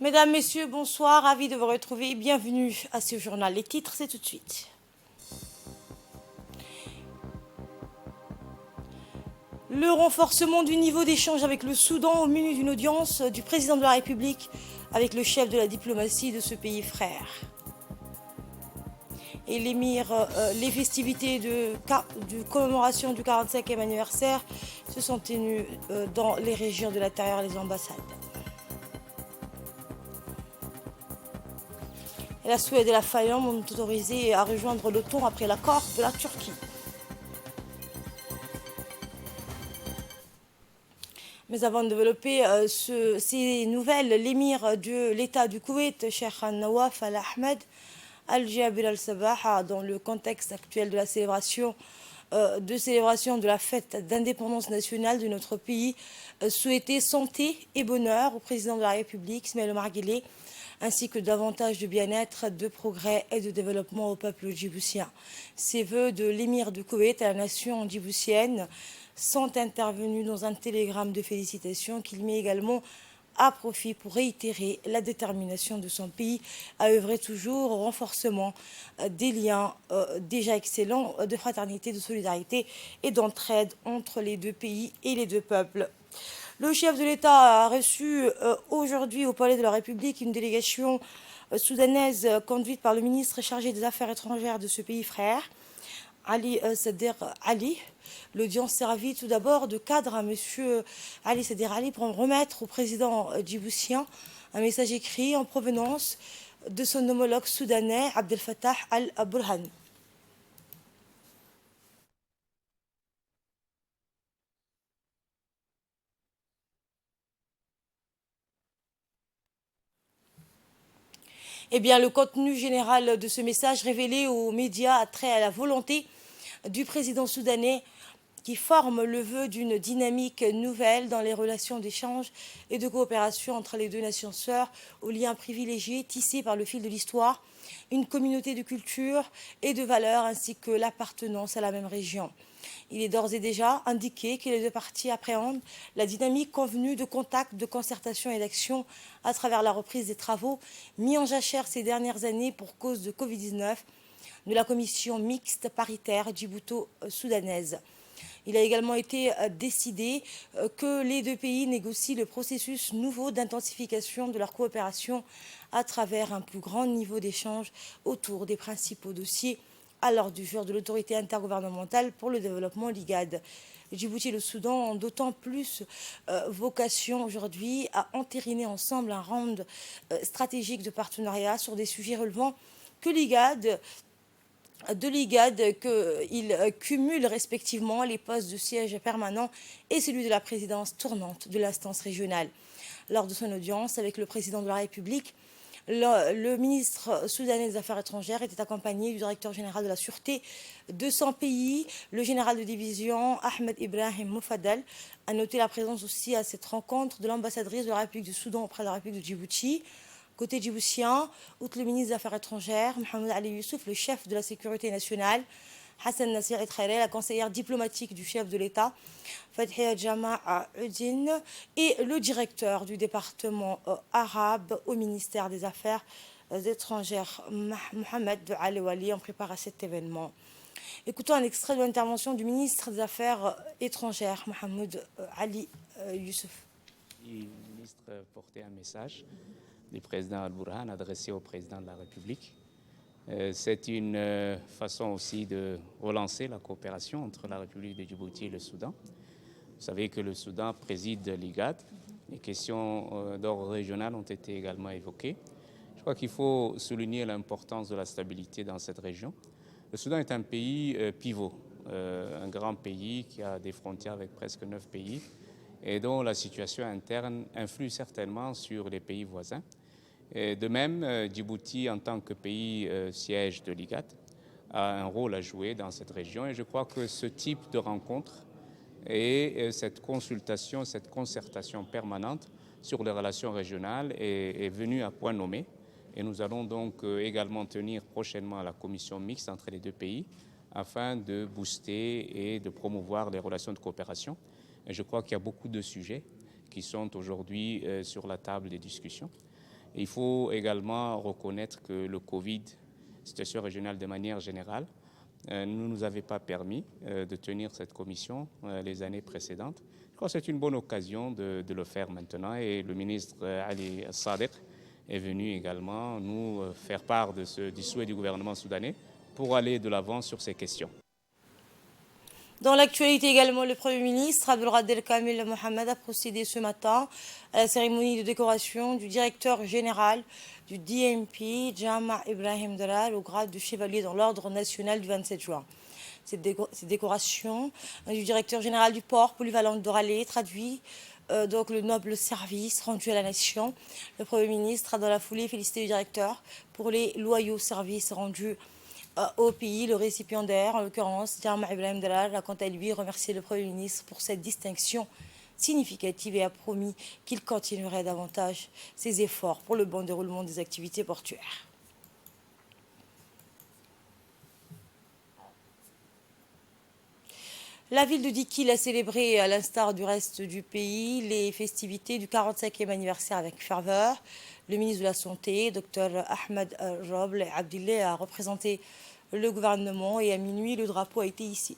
Mesdames, Messieurs, bonsoir, ravi de vous retrouver. Bienvenue à ce journal. Les titres, c'est tout de suite. Le renforcement du niveau d'échange avec le Soudan au menu d'une audience du président de la République avec le chef de la diplomatie de ce pays frère. Et les festivités de commémoration du 45e anniversaire se sont tenues dans les régions de l'intérieur et les ambassades. Et la Suède et la Finlande ont autorisé à rejoindre l'OTAN après l'accord de la Turquie. Mais avant de développer ces nouvelles, l'émir de l'État du Koweït, Cheikh Nawaf Al-Ahmed Al-Jaber Al-Sabah, dans le contexte actuel de la célébration de la fête d'indépendance nationale de notre pays, souhaiter santé et bonheur au président de la République, Ismaël Omar Guelleh, ainsi que davantage de bien-être, de progrès et de développement au peuple djiboutien. Ces vœux de l'émir du Koweït à la nation djiboutienne sont intervenus dans un télégramme de félicitations qu'il met également à profit pour réitérer la détermination de son pays à œuvrer toujours au renforcement des liens déjà excellents de fraternité, de solidarité et d'entraide entre les deux pays et les deux peuples. Le chef de l'État a reçu aujourd'hui au Palais de la République une délégation soudanaise conduite par le ministre chargé des Affaires étrangères de ce pays frère, Ali Sader Ali. L'audience servit tout d'abord de cadre à M. Ali Sader Ali pour remettre au président djiboutien un message écrit en provenance de son homologue soudanais Abdel Fattah al-Burhan. Eh bien, le contenu général de ce message révélé aux médias a trait à la volonté du président soudanais qui forme le vœu d'une dynamique nouvelle dans les relations d'échange et de coopération entre les deux nations sœurs, aux liens privilégiés tissés par le fil de l'histoire, une communauté de culture et de valeurs ainsi que l'appartenance à la même région. Il est d'ores et déjà indiqué que les deux parties appréhendent la dynamique convenue de contact, de concertation et d'action à travers la reprise des travaux mis en jachère ces dernières années pour cause de Covid-19 de la commission mixte paritaire djibouto-soudanaise. Il a également été décidé que les deux pays négocient le processus nouveau d'intensification de leur coopération à travers un plus grand niveau d'échange autour des principaux dossiers à l'ordre du jour de l'autorité intergouvernementale pour le développement, l'IGAD. Djibouti et le Soudan ont d'autant plus vocation aujourd'hui à entériner ensemble un round stratégique de partenariat sur des sujets relevant que l'IGAD qu'ils cumulent respectivement les postes de siège permanent et celui de la présidence tournante de l'instance régionale. Lors de son audience avec le président de la République, le ministre soudanais des Affaires étrangères était accompagné du directeur général de la Sûreté de son pays, le général de division Ahmed Ibrahim Moufadal. A noté la présence aussi à cette rencontre de l'ambassadrice de la République du Soudan auprès de la République de Djibouti. Côté djiboutien, outre le ministre des Affaires étrangères, Mohamed Ali Youssouf, le chef de la sécurité nationale, Hassan Nasser Etraire, la conseillère diplomatique du chef de l'État, Fathia Jama'a Udin, et le directeur du département arabe au ministère des Affaires étrangères, Mohamed Ali Wali, en prépare à cet événement. Écoutons un extrait de l'intervention du ministre des Affaires étrangères, Mohamed Ali Youssouf. Le ministre portait un message du président Al-Burhan adressé au président de la République. C'est une façon aussi de relancer la coopération entre la République de Djibouti et le Soudan. Vous savez que le Soudan préside l'IGAD. Les questions d'ordre régional ont été également évoquées. Je crois qu'il faut souligner l'importance de la stabilité dans cette région. Le Soudan est un pays pivot, un grand pays qui a des frontières avec presque 9 pays et dont la situation interne influe certainement sur les pays voisins. Et de même, Djibouti, en tant que pays siège de l'IGAD, a un rôle à jouer dans cette région. Et je crois que ce type de rencontre et cette consultation, cette concertation permanente sur les relations régionales est venue à point nommé. Et nous allons donc également tenir prochainement la commission mixte entre les deux pays afin de booster et de promouvoir les relations de coopération. Et je crois qu'il y a beaucoup de sujets qui sont aujourd'hui sur la table des discussions. Il faut également reconnaître que le Covid, situation régionale de manière générale, ne nous avait pas permis de tenir cette commission les années précédentes. Je crois que c'est une bonne occasion de le faire maintenant et le ministre Ali Sadek est venu également nous faire part du souhait du gouvernement soudanais pour aller de l'avant sur ces questions. Dans l'actualité également, le Premier ministre Abdelkader Kamil Mohamed a procédé ce matin à la cérémonie de décoration du directeur général du DMP, Jama Ibrahim Darar, au grade de chevalier dans l'ordre national du 27 juin. Cette décoration du directeur général du port polyvalent d'Oralé traduit donc le noble service rendu à la nation. Le Premier ministre a dans la foulée félicité le directeur pour les loyaux services rendus au pays. Le récipiendaire, en l'occurrence Jama Ibrahim Darar, a quant à lui remercié le Premier ministre pour cette distinction significative et a promis qu'il continuerait davantage ses efforts pour le bon déroulement des activités portuaires. La ville de Dikil a célébré, à l'instar du reste du pays, les festivités du 45e anniversaire avec ferveur. Le ministre de la Santé, Dr Ahmed Roble Abdillah, a représenté le gouvernement et à minuit, le drapeau a été hissé.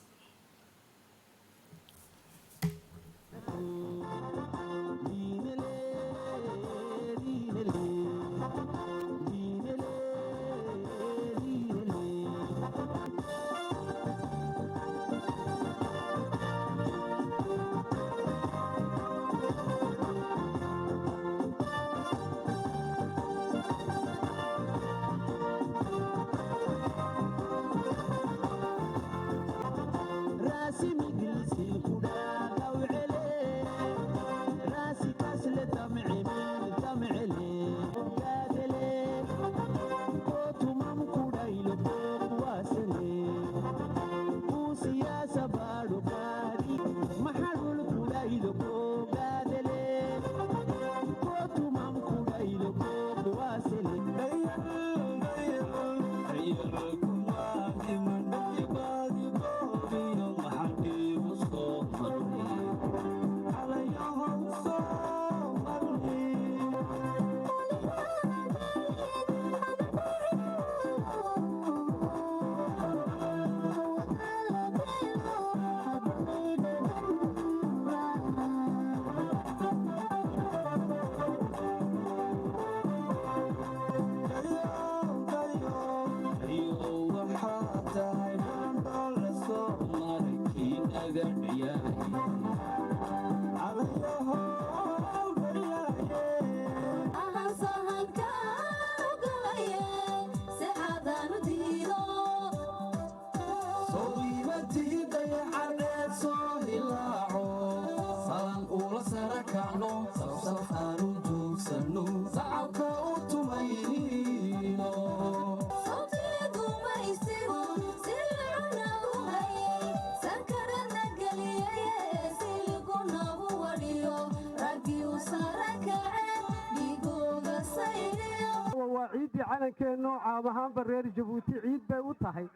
calankeenno caab ahaanba reer jabuuti ciid bay u tahay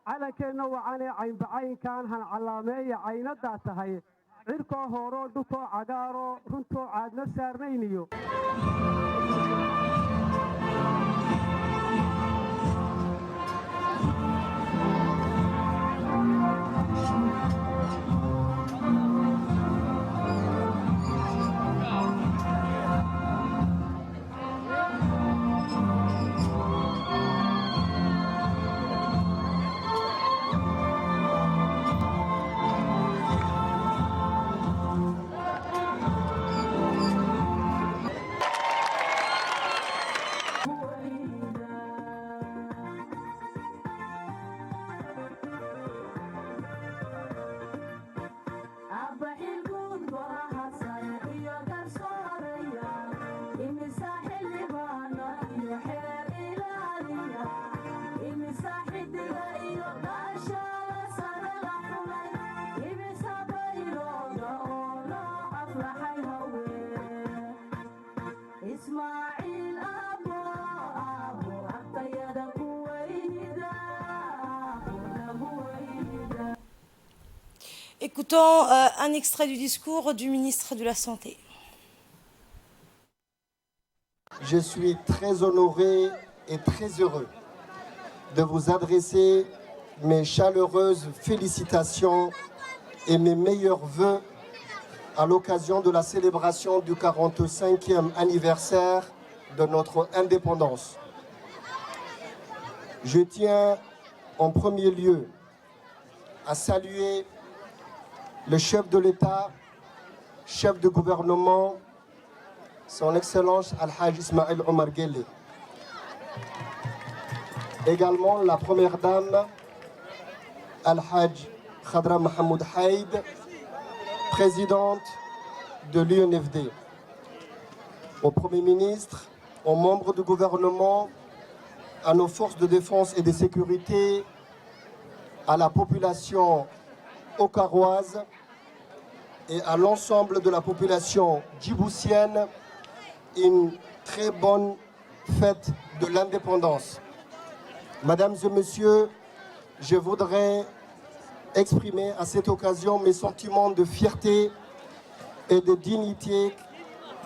calankeenna wacanee caynbacaynkaan han callaameeya caynadaa tahay cirkoo hooroo dhukoo cagaaroo runtoo caadna saarnayniyo Écoutons un extrait du discours du ministre de la Santé. je suis très honoré et très heureux de vous adresser mes chaleureuses félicitations et mes meilleurs vœux à l'occasion de la célébration du 45e anniversaire de notre indépendance. Je tiens en premier lieu à saluer le chef de l'État, chef de gouvernement, son Excellence Al-Hajj Ismaël Omar Guelleh. Également la première dame, Al-Hajj Khadra Mahmoud Haïd, présidente de l'UNFD. Au Premier ministre, aux membres du gouvernement, à nos forces de défense et de sécurité, à la population okaroise et à l'ensemble de la population djiboutienne, une très bonne fête de l'indépendance. Mesdames et messieurs, je voudrais exprimer à cette occasion mes sentiments de fierté et de dignité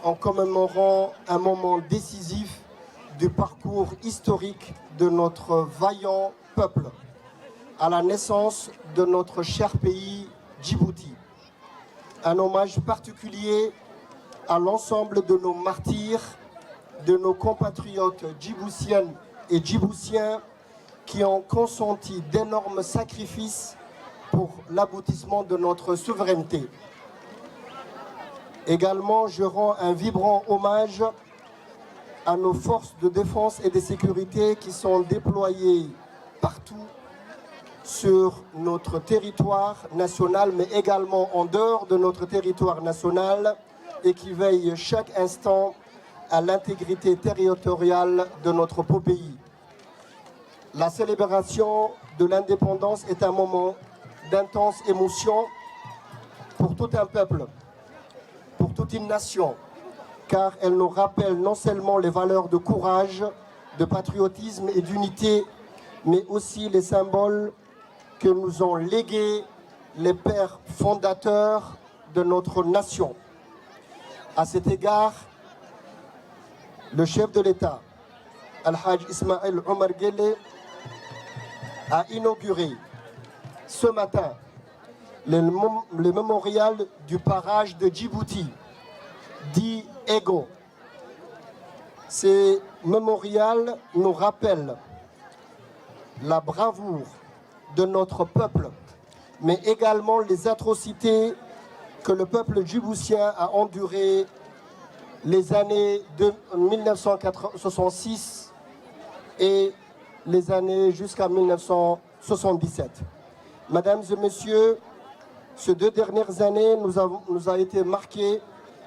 en commémorant un moment décisif du parcours historique de notre vaillant peuple à la naissance de notre cher pays Djibouti. Un hommage particulier à l'ensemble de nos martyrs, de nos compatriotes djiboutiennes et djiboutiens qui ont consenti d'énormes sacrifices pour l'aboutissement de notre souveraineté. Également, je rends un vibrant hommage à nos forces de défense et de sécurité qui sont déployées partout sur notre territoire national, mais également en dehors de notre territoire national et qui veillent chaque instant à l'intégrité territoriale de notre beau pays. La célébration de l'indépendance est un moment d'intense émotion pour tout un peuple, pour toute une nation, car elle nous rappelle non seulement les valeurs de courage, de patriotisme et d'unité, mais aussi les symboles que nous ont légués les pères fondateurs de notre nation. À cet égard, le chef de l'État, Al-Hajj Ismaël Omar Guelleh, a inauguré ce matin le mémorial du barrage de Djibouti, dit Ego. Ces mémorials nous rappellent la bravoure de notre peuple, mais également les atrocités que le peuple djiboutien a endurées les années de 1966 et les années jusqu'à 1977. Mesdames et messieurs, ces 2 dernières années nous a été marquées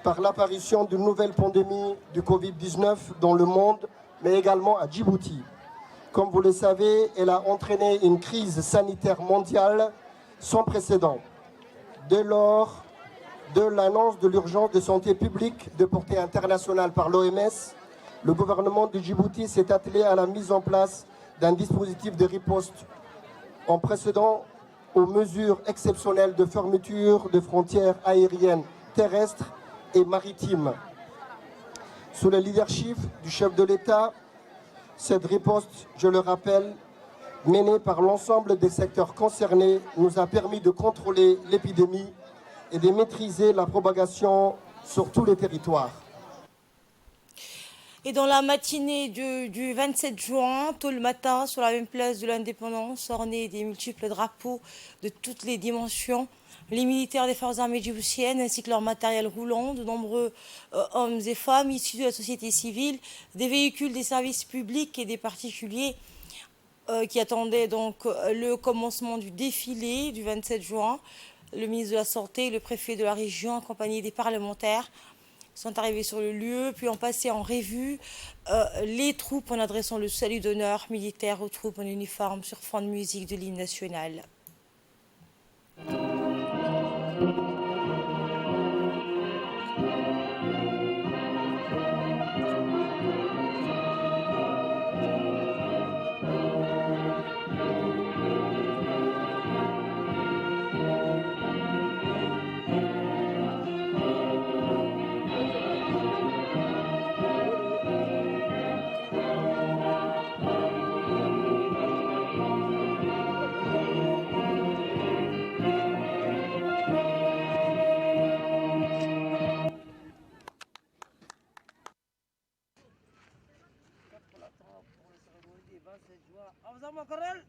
par l'apparition d'une nouvelle pandémie du Covid-19 dans le monde, mais également à Djibouti. Comme vous le savez, elle a entraîné une crise sanitaire mondiale sans précédent. Dès lors de l'annonce de l'urgence de santé publique de portée internationale par l'OMS, le gouvernement de Djibouti s'est attelé à la mise en place d'un dispositif de riposte en précédant aux mesures exceptionnelles de fermeture de frontières aériennes, terrestres et maritimes. Sous le leadership du chef de l'État, cette riposte, je le rappelle, menée par l'ensemble des secteurs concernés, nous a permis de contrôler l'épidémie et de maîtriser la propagation sur tous les territoires. Et dans la matinée du 27 juin, tôt le matin, sur la même place de l'Indépendance, ornée des multiples drapeaux de toutes les dimensions, les militaires des forces armées djiboutiennes ainsi que leur matériel roulant, de nombreux hommes et femmes issus de la société civile, des véhicules des services publics et des particuliers qui attendaient donc le commencement du défilé du 27 juin. Le ministre de la Santé et le préfet de la région, accompagnés des parlementaires, sont arrivés sur le lieu, puis ont passé en revue les troupes en adressant le salut d'honneur militaire aux troupes en uniforme sur fond de musique de l'hymne national. 27 juin. Avanzamos, Corral.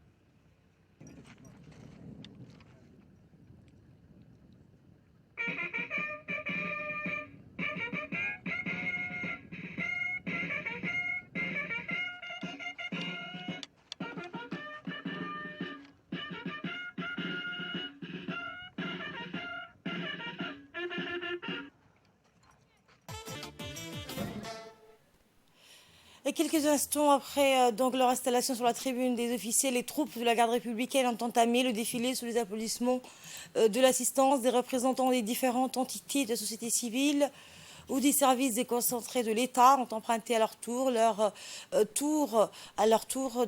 Et quelques instants après donc leur installation sur la tribune des officiers, les troupes de la garde républicaine ont entamé le défilé sous les applaudissements de l'assistance des représentants des différentes entités de la société civile ou des services déconcentrés de l'État ont emprunté à leur tour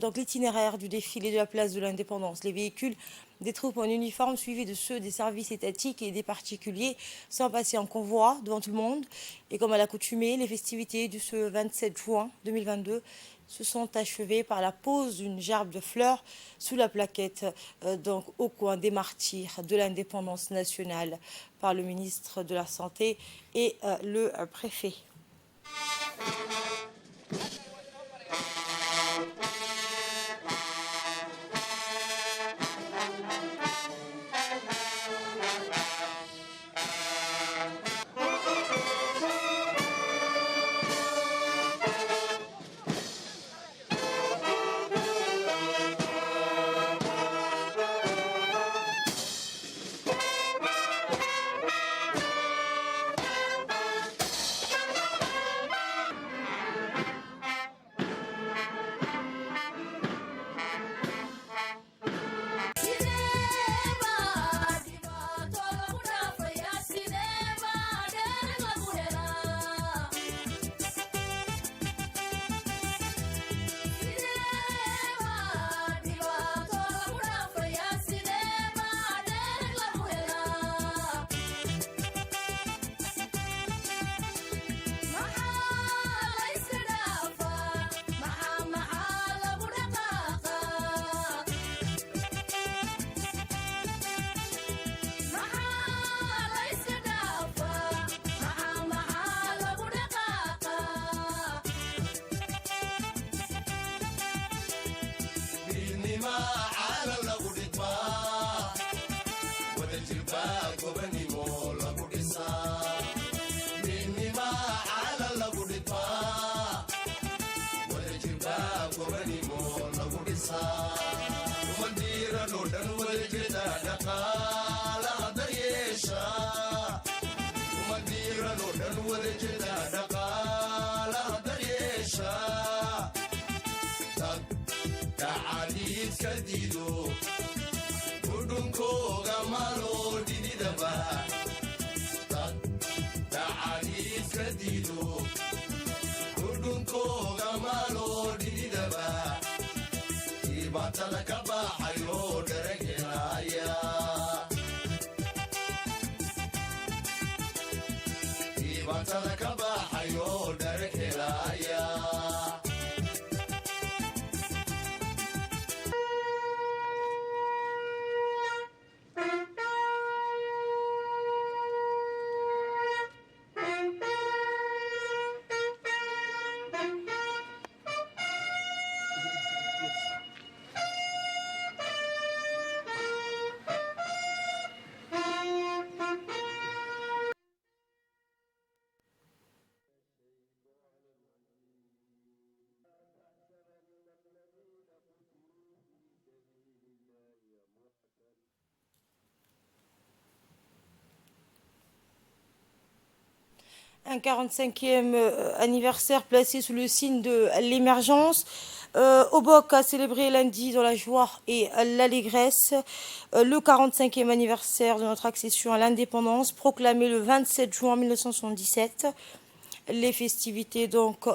donc l'itinéraire du défilé de la place de l'Indépendance. Les véhicules des troupes en uniforme suivis de ceux des services étatiques et des particuliers sont passés en convoi devant tout le monde. Et comme à l'accoutumée, les festivités de ce 27 juin 2022 se sont achevées par la pose d'une gerbe de fleurs sous la plaquette donc au coin des martyrs de l'indépendance nationale par le ministre de la Santé et le préfet. Un 45e anniversaire placé sous le signe de l'émergence. Obok a célébré lundi dans la joie et l'allégresse le 45e anniversaire de notre accession à l'indépendance, proclamé le 27 juin 1977. Les festivités donc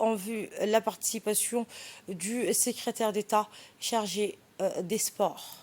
ont vu la participation du secrétaire d'État chargé des sports.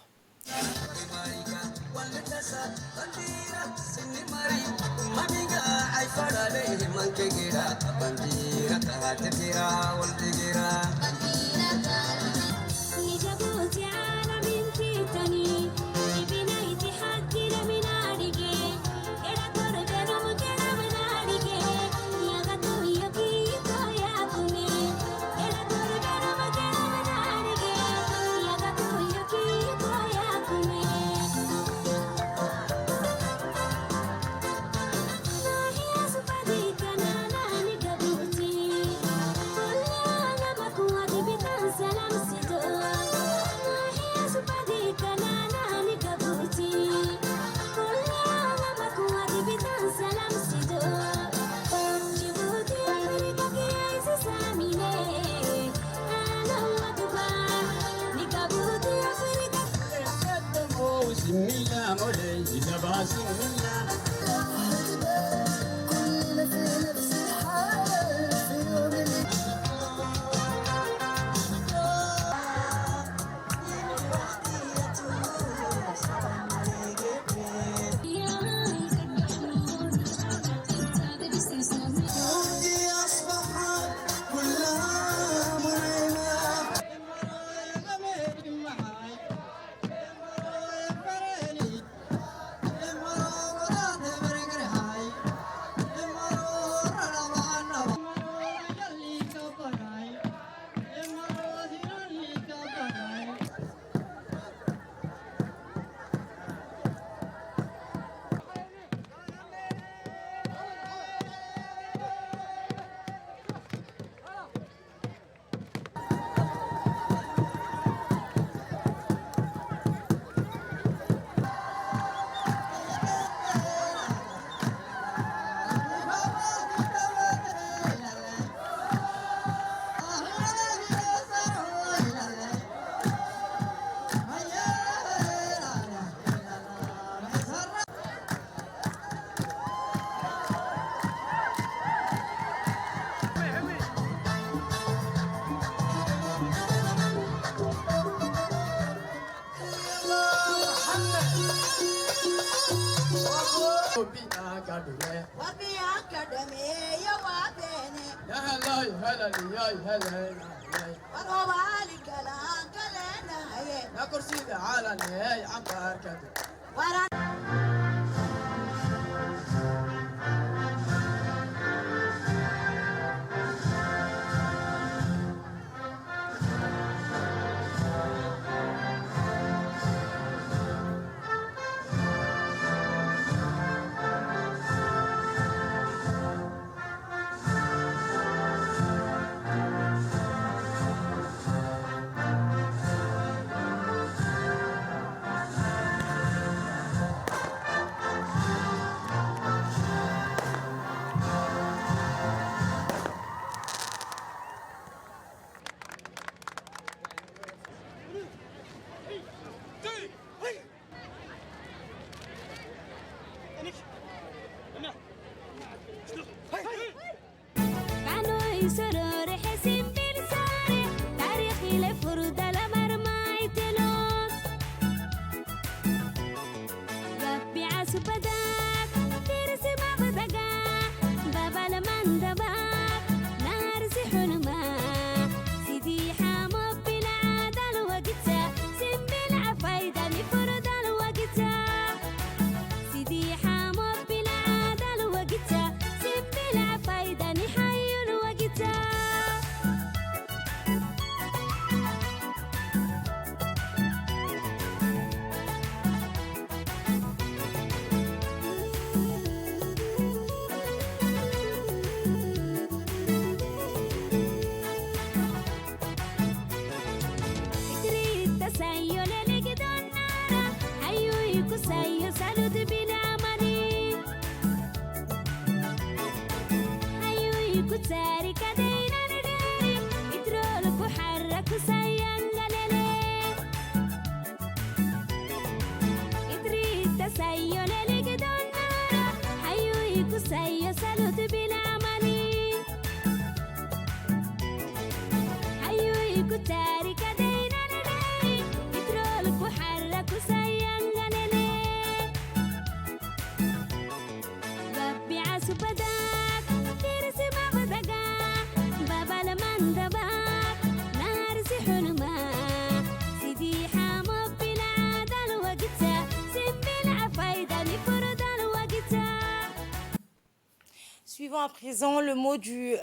Suivons à présent le mot du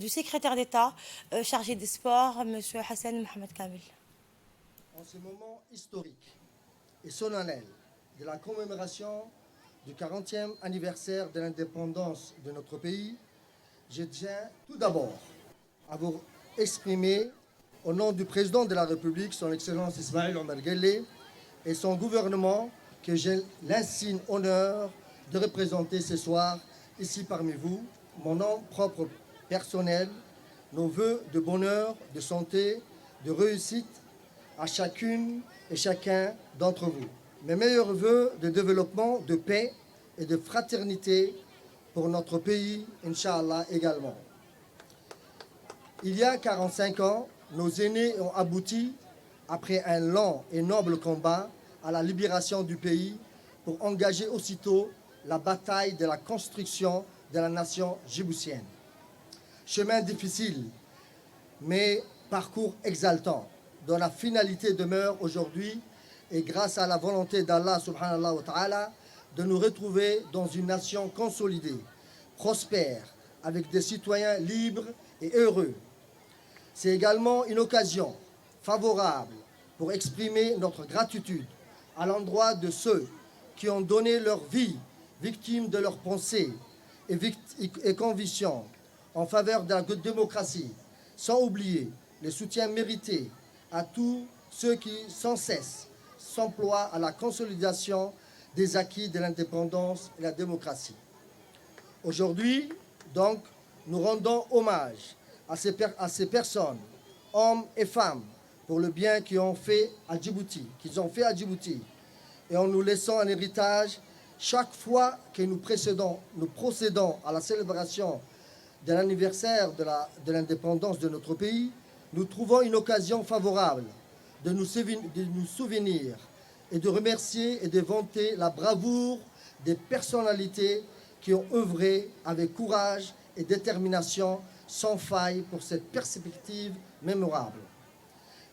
secrétaire d'État chargé des sports, M. Hassan Mohamed Kamel. En ce moment historique et solennel de la commémoration du 40e anniversaire de l'indépendance de notre pays, je tiens tout d'abord à vous exprimer au nom du président de la République, son Excellence Ismaël Omar Guelleh, et son gouvernement que j'ai l'insigne honneur de représenter ce soir ici parmi vous, mon nom propre personnel, nos vœux de bonheur, de santé, de réussite à chacune et chacun d'entre vous. mes meilleurs vœux de développement, de paix et de fraternité pour notre pays, Inch'Allah également. Il y a 45 ans, nos aînés ont abouti, après un long et noble combat, à la libération du pays pour engager aussitôt la bataille de la construction de la nation djiboutienne. Chemin difficile, mais parcours exaltant, dont la finalité demeure aujourd'hui, et grâce à la volonté d'Allah subhanahu wa ta'ala, de nous retrouver dans une nation consolidée, prospère, avec des citoyens libres et heureux. C'est également une occasion favorable pour exprimer notre gratitude à l'endroit de ceux qui ont donné leur vie, victimes de leurs pensées et convictions en faveur de la démocratie, sans oublier les soutiens mérités à tous ceux qui, sans cesse, s'emploient à la consolidation des acquis de l'indépendance et la démocratie. Aujourd'hui, donc, nous rendons hommage à ces personnes, hommes et femmes, pour le bien qu'ils ont fait à Djibouti, et en nous laissant un héritage chaque fois que nous procédons à la célébration de l'anniversaire de l'indépendance de notre pays. Nous trouvons une occasion favorable de nous souvenir et de remercier et de vanter la bravoure des personnalités qui ont œuvré avec courage et détermination sans faille pour cette perspective mémorable.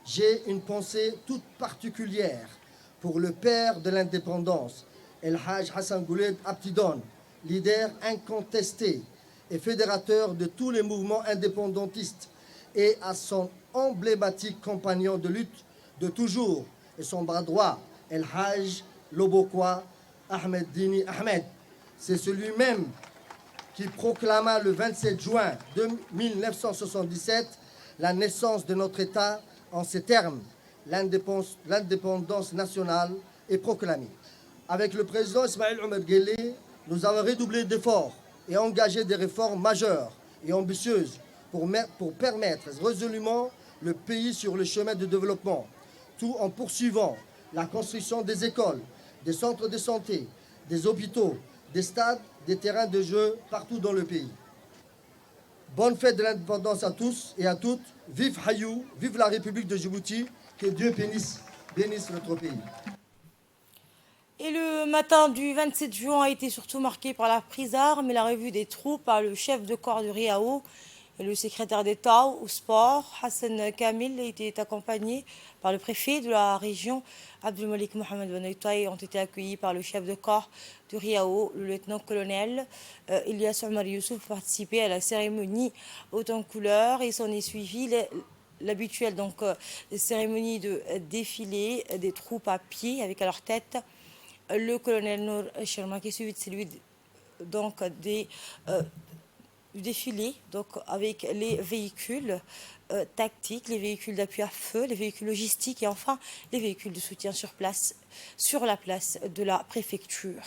J'ai une pensée toute particulière pour le père de l'indépendance, El Haj Hassan Gouled Abtidon, leader incontesté et fédérateur de tous les mouvements indépendantistes, et à son emblématique compagnon de lutte de toujours et son bras droit, El Haj Lobokwa Ahmed Dini Ahmed. C'est celui-même qui proclama le 27 juin 1977 la naissance de notre État en ces termes: l'indépendance nationale est proclamée. Avec le président Ismaël Omar Guelleh, nous avons redoublé d'efforts et engagé des réformes majeures et ambitieuses pour permettre résolument le pays sur le chemin de développement, tout en poursuivant la construction des écoles, des centres de santé, des hôpitaux, des stades, des terrains de jeu partout dans le pays. Bonne fête de l'indépendance à tous et à toutes. Vive Hayou, vive la République de Djibouti. Que Dieu bénisse notre pays. Et le matin du 27 juin a été surtout marqué par la prise d'armes et la revue des troupes par le chef de corps de Riao et le secrétaire d'État au sport, Hassan Kamil, a été accompagné par le préfet de la région, Abdelmalik Mohamed Benoïta, et ont été accueillis par le chef de corps de Riao, le lieutenant-colonel Ilyas Omar Youssouf, participé à la cérémonie haute en couleur, et s'en est suivi l'habituelle cérémonie de défilé des troupes à pied avec à leur tête le colonel Nour Sherma, qui est suivi de celui du défilé, avec les véhicules tactiques, les véhicules d'appui à feu, les véhicules logistiques et enfin les véhicules de soutien sur la place de la préfecture.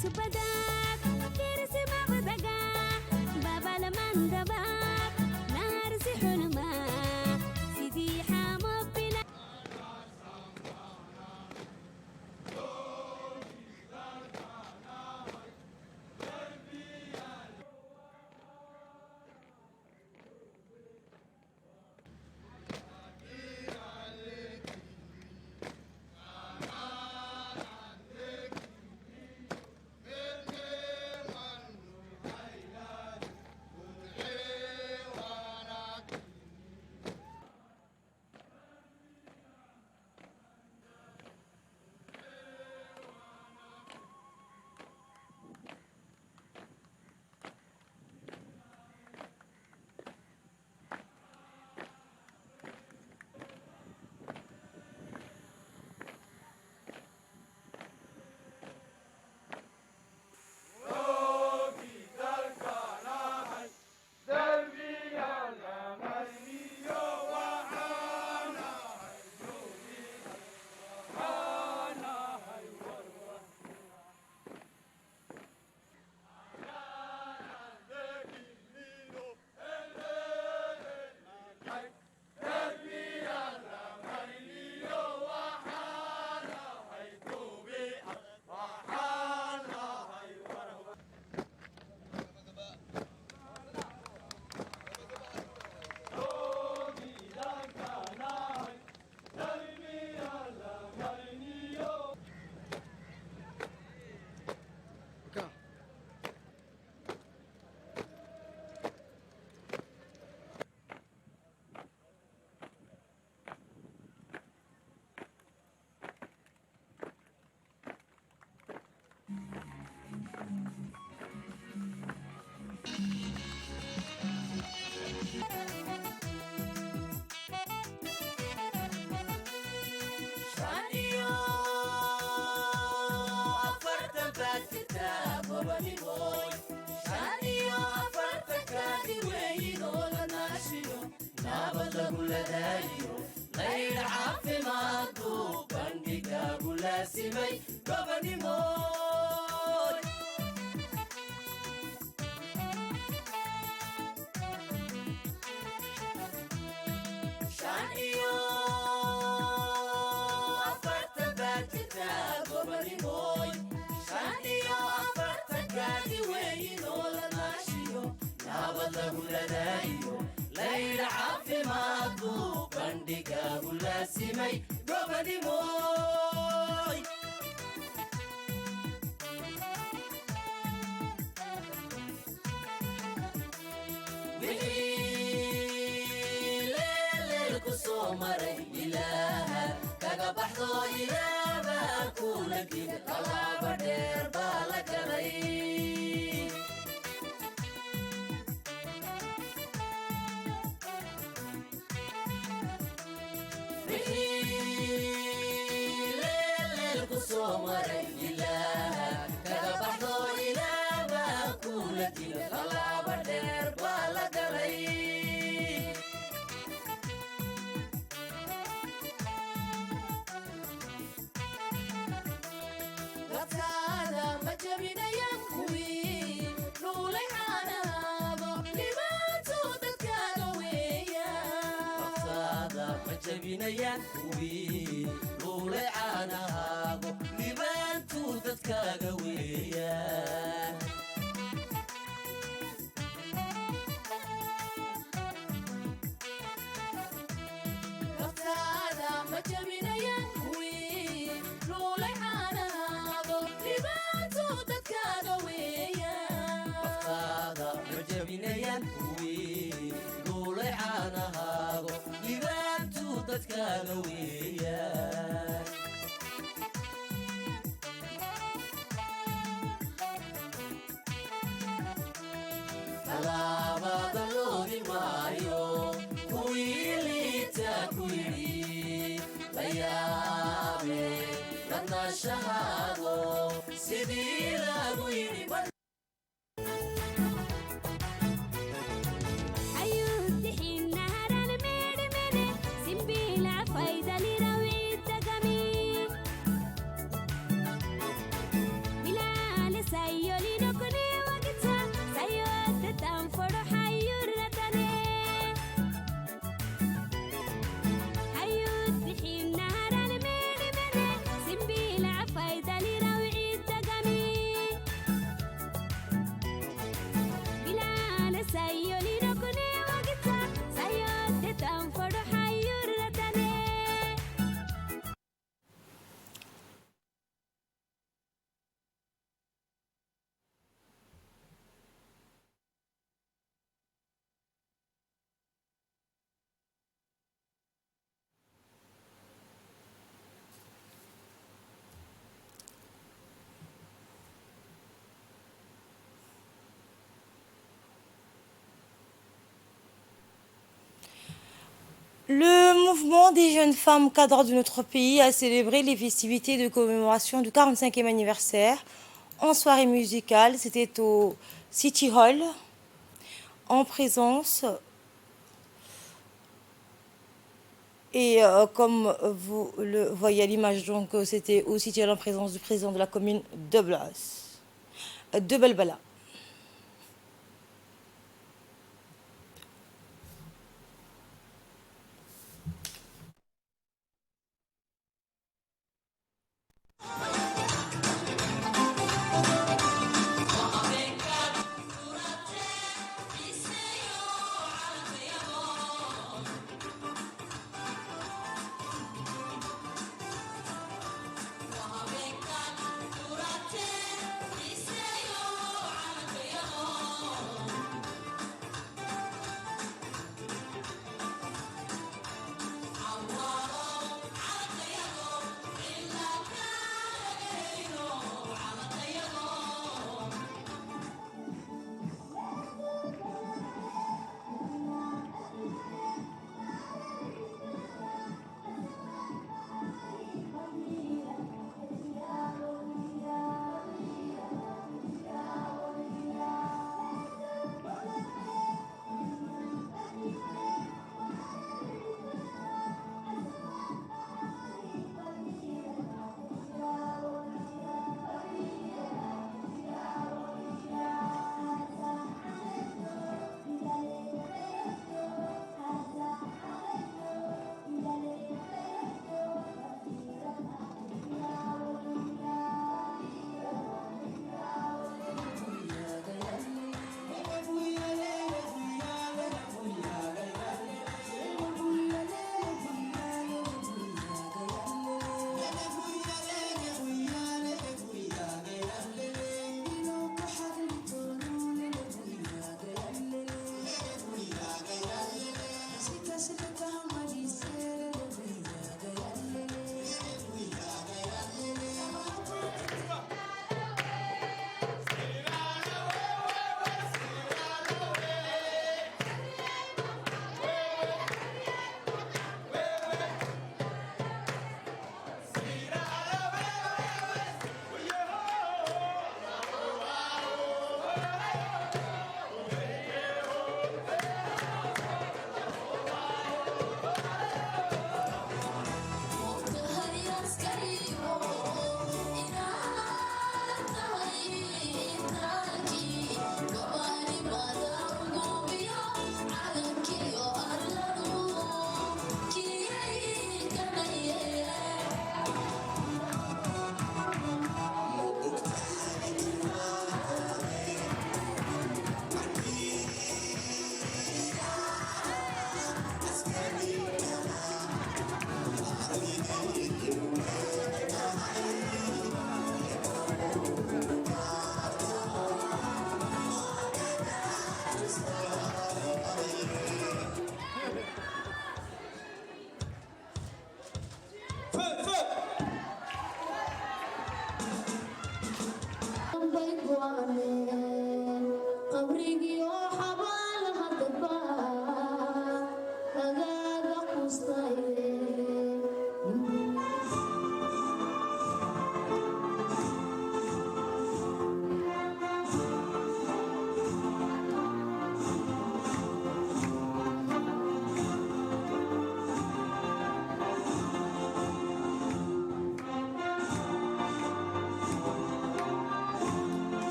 subadak kirsi mabdaga baba laman dabak narsi xunma sidii xamo bila غير عافمات بندقا بلاسمي قبني موت شانيو أفرت باتتا قبني موت شانيو أفرت كادي وينو لناشيو نابد لدايو غير عافمات بندقا بلاسمي قبني موت مري إله كذا بحثو إله باكولك طلع بدير بالك لي مري إله كذا بحثو إله باكولك طلع بدير بالك لي جبينيان كوي لولي عاناغو لبان تودت كاغويا وقتادا ما جبينيان كوي لولي عاناغو لبان تودت كاغويا وقتادا ما جبينيان كوي لولي عاناغو لبان dadkaaga weeyaan talaabada loodi maayo kuwii liita ku yidhi la yaabe ladnaashahaago sidii lagu yidhi Le mouvement des jeunes femmes cadres de notre pays a célébré les festivités de commémoration du 45e anniversaire en soirée musicale. C'était au City Hall en présence et comme vous le voyez à l'image, donc c'était au City Hall en présence du président de la commune de Blas, de Belbala.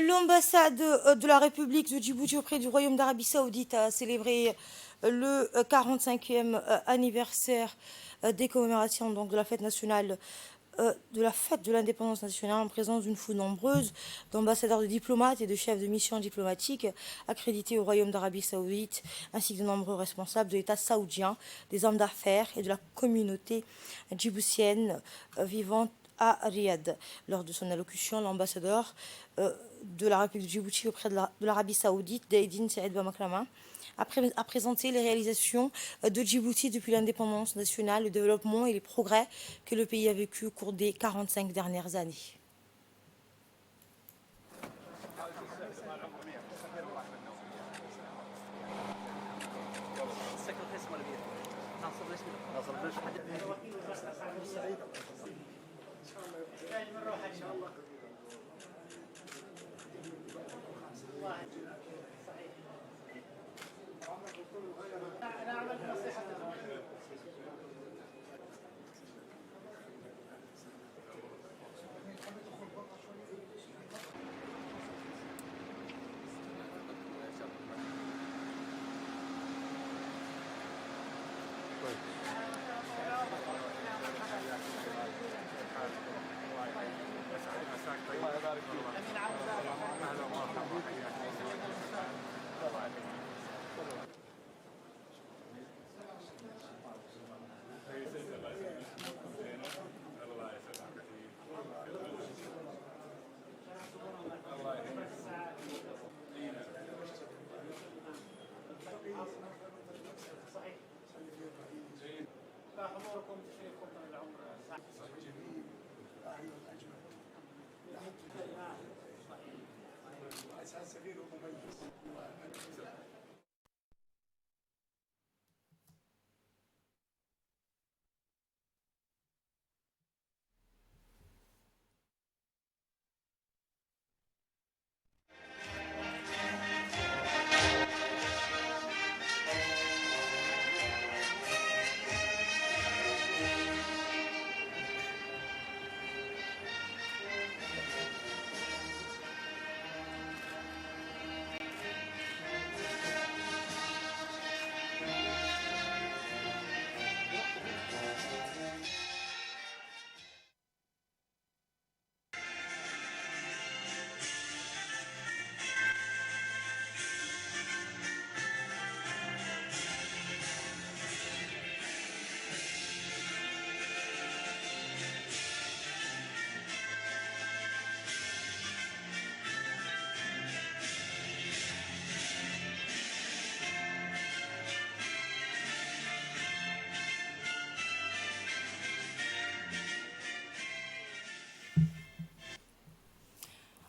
L'ambassade de la République de Djibouti auprès du Royaume d'Arabie Saoudite a célébré le 45e anniversaire des commémorations donc, de la fête nationale de la fête de l'indépendance nationale en présence d'une foule nombreuse d'ambassadeurs, de diplomates et de chefs de mission diplomatiques accrédités au Royaume d'Arabie Saoudite, ainsi que de nombreux responsables de l'État saoudien, des hommes d'affaires et de la communauté djiboutienne vivant à Riyad. Lors de son allocution, l'ambassadeur de la République de Djibouti auprès de l'Arabie Saoudite, Daïdine Saïd Bamakrama, a présenté les réalisations de Djibouti depuis l'indépendance nationale, le développement et les progrès que le pays a vécu au cours des 45 dernières années.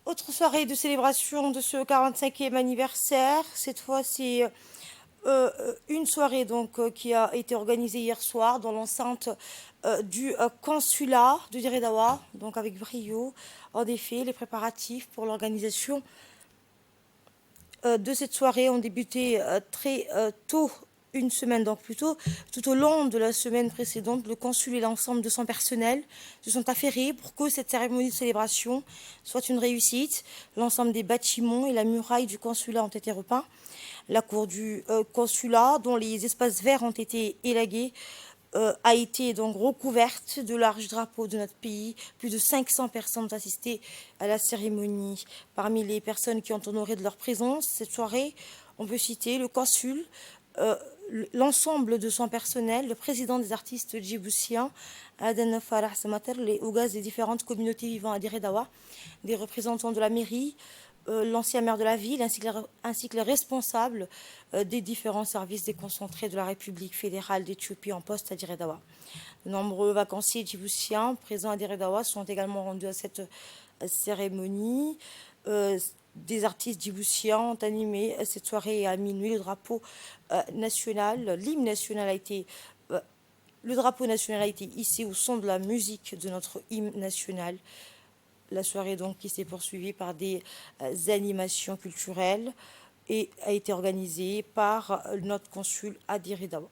Autre soirée de célébration de ce 45e anniversaire, cette fois c'est une soirée qui a été organisée hier soir dans l'enceinte du consulat de Dire-et-Dawa, donc avec brio. En effet, les préparatifs pour l'organisation de cette soirée ont débuté très tôt, une semaine donc plutôt. Tout au long de la semaine précédente, le consul et l'ensemble de son personnel se sont affairés pour que cette cérémonie de célébration soit une réussite. L'ensemble des bâtiments et la muraille du consulat ont été repeints. La cour du consulat, dont les espaces verts ont été élagués, a été donc recouverte de larges drapeaux de notre pays. Plus de 500 personnes ont assisté à la cérémonie. Parmi les personnes qui ont honoré de leur présence cette soirée, on peut citer le consul, l'ensemble de son personnel, le président des artistes djiboutiens, Aden Farah Samater, les Ougas des différentes communautés vivant à Dire-et-Dawa, des représentants de la mairie, l'ancien maire de la ville, ainsi que les responsables des différents services déconcentrés de la République fédérale d'Éthiopie en poste à Dire-et-Dawa. De nombreux vacanciers djiboutiens présents à Dire-et-Dawa sont également rendus à cette cérémonie. Des artistes djiboutiens ont animé cette soirée à minuit. Le drapeau national, l'hymne national a été... le drapeau national a été hissé au son de la musique de notre hymne national. La soirée donc qui s'est poursuivie par des animations culturelles et a été organisée par notre consul à Dire-et-Dawa.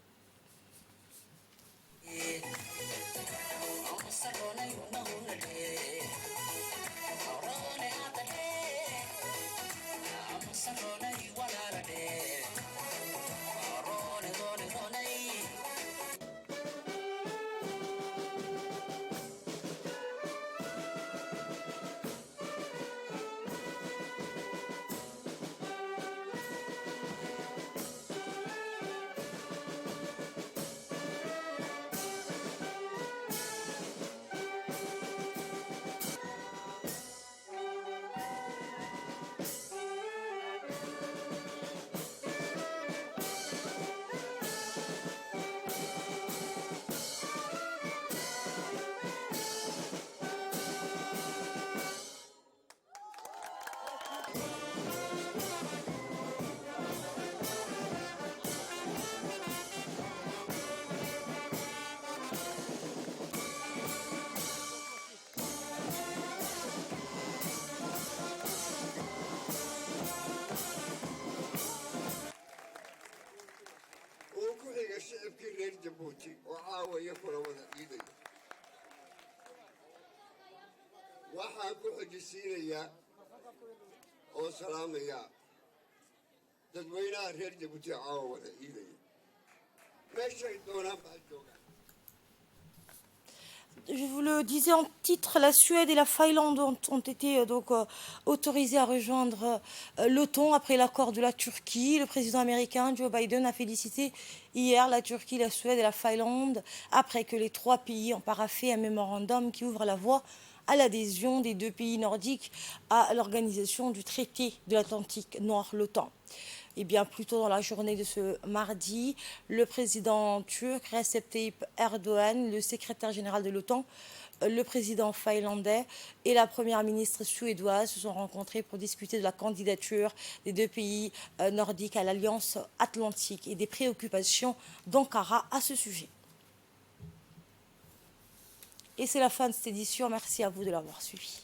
xojisiinaya oo salaamaya dadweynaha reer jabuuti caawa wada iidaya meeshay doonaan baa joogaan. Je vous le disais en titre, la Suède et la Finlande ont été autorisées à rejoindre l'OTAN après l'accord de la Turquie. Le président américain Joe Biden a félicité hier la Turquie, la Suède et la Finlande après que les 3 pays ont paraphé un mémorandum qui ouvre la voie à l'adhésion des 2 pays nordiques à l'organisation du traité de l'Atlantique Nord, l'OTAN. Et bien plus tôt dans la journée de ce mardi, le président turc Recep Tayyip Erdogan, le secrétaire général de l'OTAN, le président finlandais et la première ministre suédoise se sont rencontrés pour discuter de la candidature des 2 pays nordiques à l'Alliance Atlantique et des préoccupations d'Ankara à ce sujet. Et c'est la fin de cette édition. Merci à vous de l'avoir suivi.